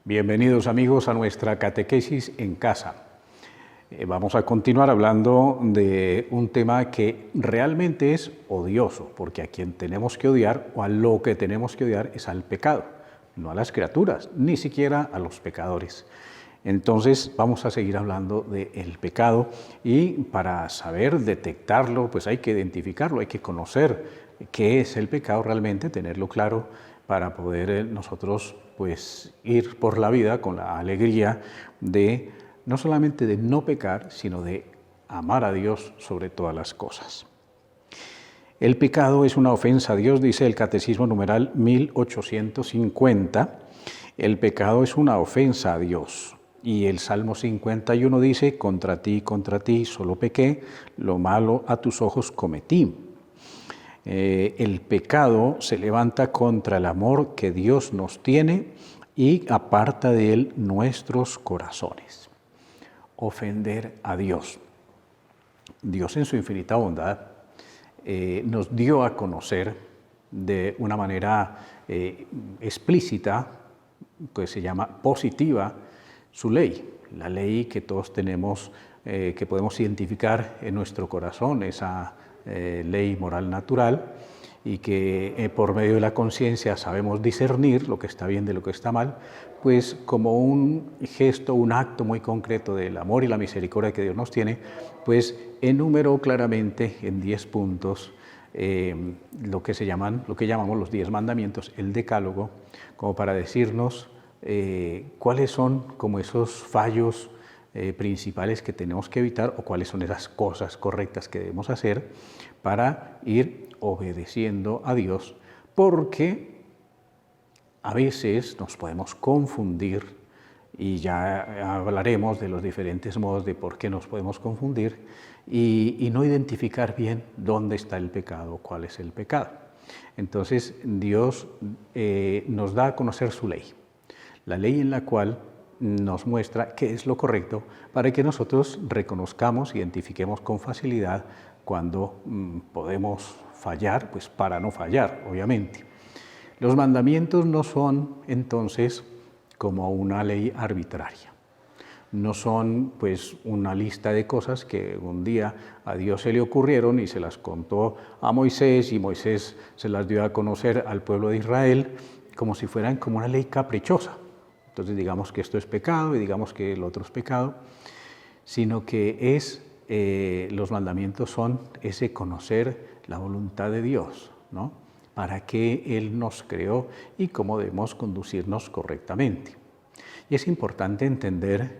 Bienvenidos amigos a nuestra catequesis en casa. Vamos a continuar hablando de un tema que realmente es odioso, porque a quien tenemos que odiar o a lo que tenemos que odiar es al pecado, no a las criaturas, ni siquiera a los pecadores. Entonces vamos a seguir hablando del pecado y para saber detectarlo, pues hay que identificarlo, hay que conocer qué es el pecado realmente, tenerlo claro para poder nosotros pues ir por la vida con la alegría de no solamente de no pecar, sino de amar a Dios sobre todas las cosas. El pecado es una ofensa a Dios, dice el Catecismo numeral 1850. El pecado es una ofensa a Dios. Y el Salmo 51 dice, contra ti solo pequé, lo malo a tus ojos cometí. El pecado se levanta contra el amor que Dios nos tiene y aparta de él nuestros corazones. Ofender a Dios. Dios en su infinita bondad nos dio a conocer de una manera explícita, que se llama positiva, su ley, la ley que todos tenemos, que podemos identificar en nuestro corazón, esa ley moral natural, y que por medio de la conciencia sabemos discernir lo que está bien de lo que está mal, pues como un gesto, un acto muy concreto del amor y la misericordia que Dios nos tiene, pues enumeró claramente en 10 puntos lo que llamamos los 10 mandamientos, el decálogo, como para decirnos cuáles son como esos fallos principales que tenemos que evitar o cuáles son esas cosas correctas que debemos hacer para ir obedeciendo a Dios, porque a veces nos podemos confundir y ya hablaremos de los diferentes modos de por qué nos podemos confundir y no identificar bien dónde está el pecado, cuál es el pecado. Entonces Dios nos da a conocer su ley, la ley en la cual nos muestra qué es lo correcto para que nosotros reconozcamos, identifiquemos con facilidad cuando podemos fallar, pues para no fallar, obviamente. Los mandamientos no son entonces como una ley arbitraria, no son pues una lista de cosas que un día a Dios se le ocurrieron y se las contó a Moisés y Moisés se las dio a conocer al pueblo de Israel como si fueran como una ley caprichosa. Entonces digamos que esto es pecado y digamos que el otro es pecado, sino que los mandamientos son ese conocer la voluntad de Dios, ¿no? Para qué Él nos creó y cómo debemos conducirnos correctamente. Y es importante entender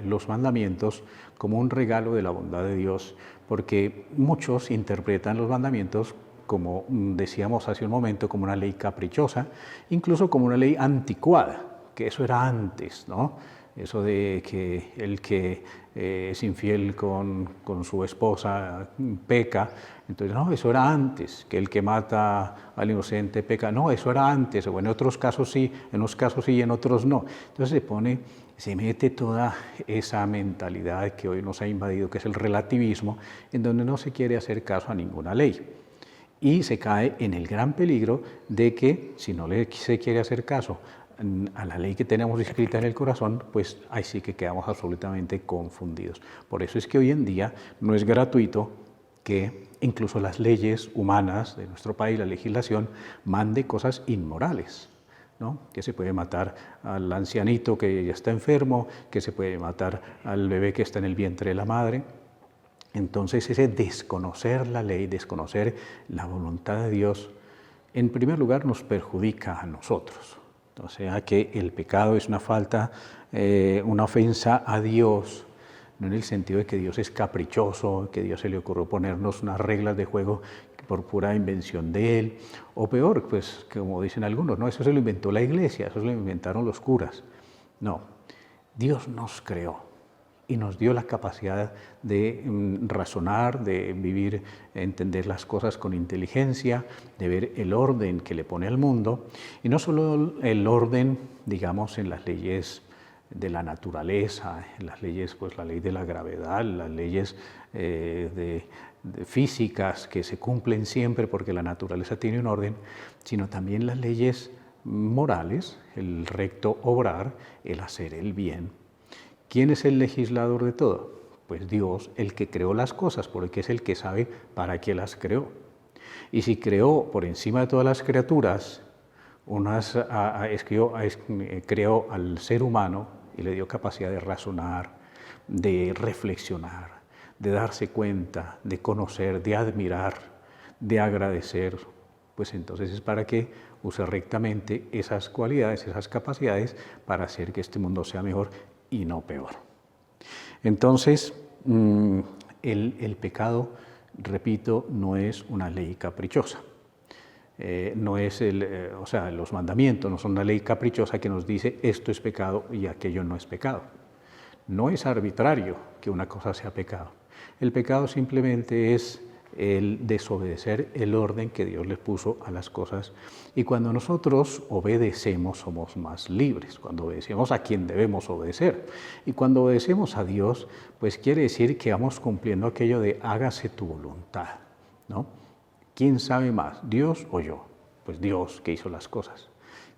los mandamientos como un regalo de la bondad de Dios, porque muchos interpretan los mandamientos como decíamos hace un momento, como una ley caprichosa, incluso como una ley anticuada, que eso era antes, ¿no? Eso de que el que es infiel con su esposa peca, entonces no, eso era antes, que el que mata al inocente peca, no, eso era antes, o en otros casos sí, en unos casos sí y en otros no. Entonces se mete toda esa mentalidad que hoy nos ha invadido, que es el relativismo, en donde no se quiere hacer caso a ninguna ley. Y se cae en el gran peligro de que si no se quiere hacer caso a la ley que tenemos escrita en el corazón, pues ahí sí que quedamos absolutamente confundidos. Por eso es que hoy en día no es gratuito que incluso las leyes humanas de nuestro país, la legislación, mande cosas inmorales, ¿no? Que se puede matar al ancianito que ya está enfermo, que se puede matar al bebé que está en el vientre de la madre. Entonces ese desconocer la ley, desconocer la voluntad de Dios, en primer lugar nos perjudica a nosotros. O sea que el pecado es una falta, una ofensa a Dios, no en el sentido de que Dios es caprichoso, que Dios se le ocurrió ponernos unas reglas de juego por pura invención de Él, o peor, pues como dicen algunos, no, eso se lo inventó la iglesia, eso se lo inventaron los curas. No, Dios nos creó y nos dio la capacidad de razonar, de vivir, entender las cosas con inteligencia, de ver el orden que le pone al mundo, y no solo el orden, digamos, en las leyes de la naturaleza, en las leyes, pues la ley de la gravedad, las leyes de físicas que se cumplen siempre porque la naturaleza tiene un orden, sino también las leyes morales, el recto obrar, el hacer el bien. ¿Quién es el legislador de todo? Pues Dios, el que creó las cosas, porque es el que sabe para qué las creó. Y si creó por encima de todas las criaturas, creó al ser humano y le dio capacidad de razonar, de reflexionar, de darse cuenta, de conocer, de admirar, de agradecer, pues entonces es para que use rectamente esas cualidades, esas capacidades para hacer que este mundo sea mejor y no peor. Entonces, el pecado, repito, no es una ley caprichosa. No es los mandamientos no son una ley caprichosa que nos dice esto es pecado y aquello no es pecado. No es arbitrario que una cosa sea pecado. El pecado simplemente es el desobedecer el orden que Dios le puso a las cosas. Y cuando nosotros obedecemos, somos más libres. Cuando obedecemos a quien debemos obedecer. Y cuando obedecemos a Dios, pues quiere decir que vamos cumpliendo aquello de hágase tu voluntad, ¿no? ¿Quién sabe más, Dios o yo? Pues Dios que hizo las cosas.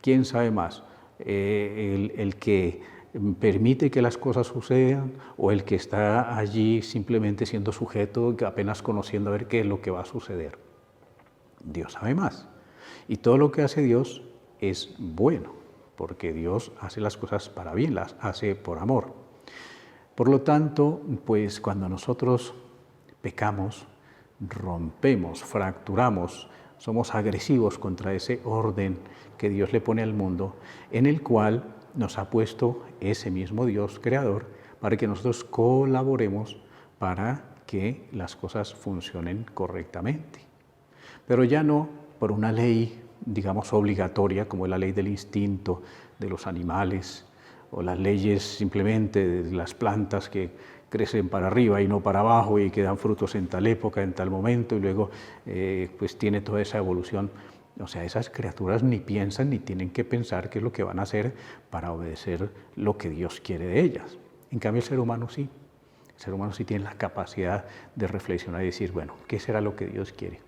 ¿Quién sabe más? El que permite que las cosas sucedan o el que está allí simplemente siendo sujeto, apenas conociendo a ver qué es lo que va a suceder. Dios sabe más. Y todo lo que hace Dios es bueno, porque Dios hace las cosas para bien, las hace por amor. Por lo tanto, pues cuando nosotros pecamos, rompemos, fracturamos, somos agresivos contra ese orden que Dios le pone al mundo, en el cual nos ha puesto ese mismo Dios creador para que nosotros colaboremos para que las cosas funcionen correctamente. Pero ya no por una ley, digamos, obligatoria, como es la ley del instinto de los animales, o las leyes simplemente de las plantas que crecen para arriba y no para abajo y que dan frutos en tal época, en tal momento, y luego pues tiene toda esa evolución. O sea, esas criaturas ni piensan ni tienen que pensar qué es lo que van a hacer para obedecer lo que Dios quiere de ellas. En cambio, el ser humano sí. El ser humano sí tiene la capacidad de reflexionar y decir, bueno, ¿qué será lo que Dios quiere?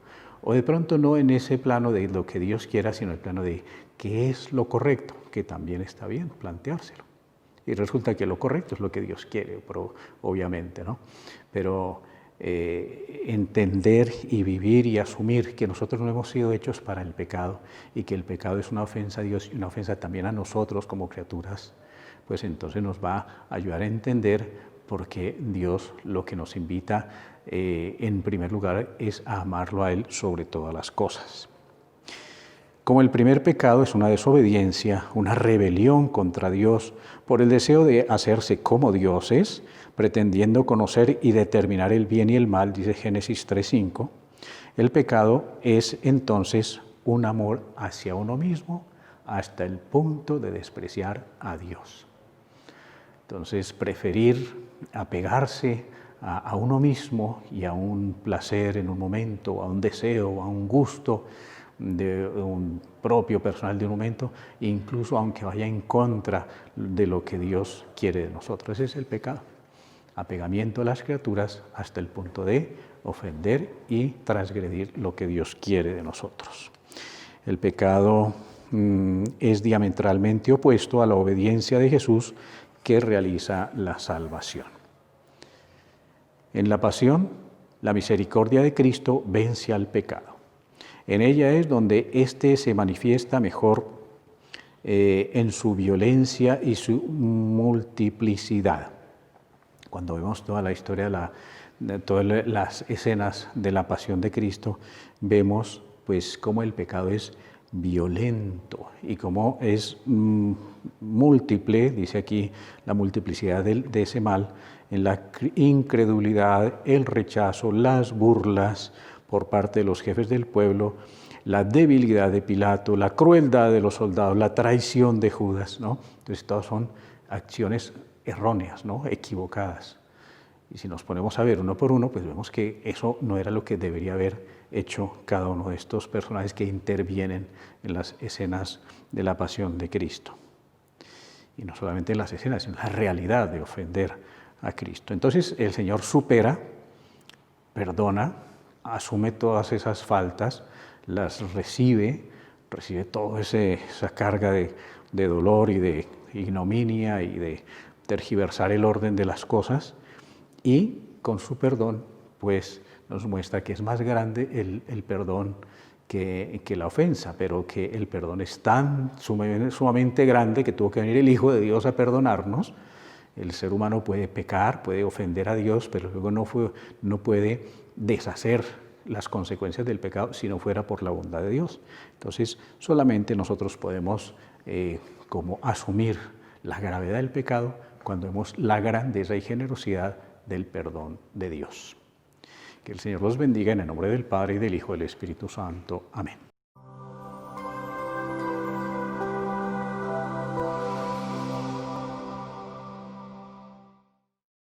O de pronto no en ese plano de lo que Dios quiera, sino en el plano de qué es lo correcto, que también está bien planteárselo. Y resulta que lo correcto es lo que Dios quiere, pero, obviamente, ¿no? Pero entender y vivir y asumir que nosotros no hemos sido hechos para el pecado y que el pecado es una ofensa a Dios y una ofensa también a nosotros como criaturas, pues entonces nos va a ayudar a entender por qué Dios lo que nos invita en primer lugar es a amarlo a Él sobre todas las cosas. Como el primer pecado es una desobediencia, una rebelión contra Dios por el deseo de hacerse como dioses, pretendiendo conocer y determinar el bien y el mal, dice Génesis 3:5, el pecado es entonces un amor hacia uno mismo hasta el punto de despreciar a Dios. Entonces, preferir apegarse a uno mismo y a un placer en un momento, a un deseo, a un gusto de un propio personal de un momento, incluso aunque vaya en contra de lo que Dios quiere de nosotros. Ese es el pecado. Apegamiento a las criaturas hasta el punto de ofender y transgredir lo que Dios quiere de nosotros. El pecado es diametralmente opuesto a la obediencia de Jesús que realiza la salvación. En la pasión, la misericordia de Cristo vence al pecado. En ella es donde éste se manifiesta mejor en su violencia y su multiplicidad. Cuando vemos toda la historia, todas las escenas de la pasión de Cristo, vemos pues cómo el pecado es violento y cómo es múltiple, dice aquí la multiplicidad de ese mal, en la incredulidad, el rechazo, las burlas por parte de los jefes del pueblo, la debilidad de Pilato, la crueldad de los soldados, la traición de Judas, ¿no? Entonces todas son acciones erróneas, ¿no? Equivocadas. Y si nos ponemos a ver uno por uno, pues vemos que eso no era lo que debería haber hecho cada uno de estos personajes que intervienen en las escenas de la pasión de Cristo. Y no solamente en las escenas, sino en la realidad de ofender a Cristo. Entonces el Señor supera, perdona, asume todas esas faltas, las recibe recibe toda esa carga de dolor y de ignominia y de tergiversar el orden de las cosas, y con su perdón pues nos muestra que es más grande el perdón que la ofensa, pero que el perdón es tan sumamente grande que tuvo que venir el Hijo de Dios a perdonarnos. El ser humano puede pecar, puede ofender a Dios, pero luego no puede deshacer las consecuencias del pecado si no fuera por la bondad de Dios. Entonces, solamente nosotros podemos como asumir la gravedad del pecado cuando vemos la grandeza y generosidad del perdón de Dios. Que el Señor los bendiga en el nombre del Padre, y del Hijo y del Espíritu Santo. Amén.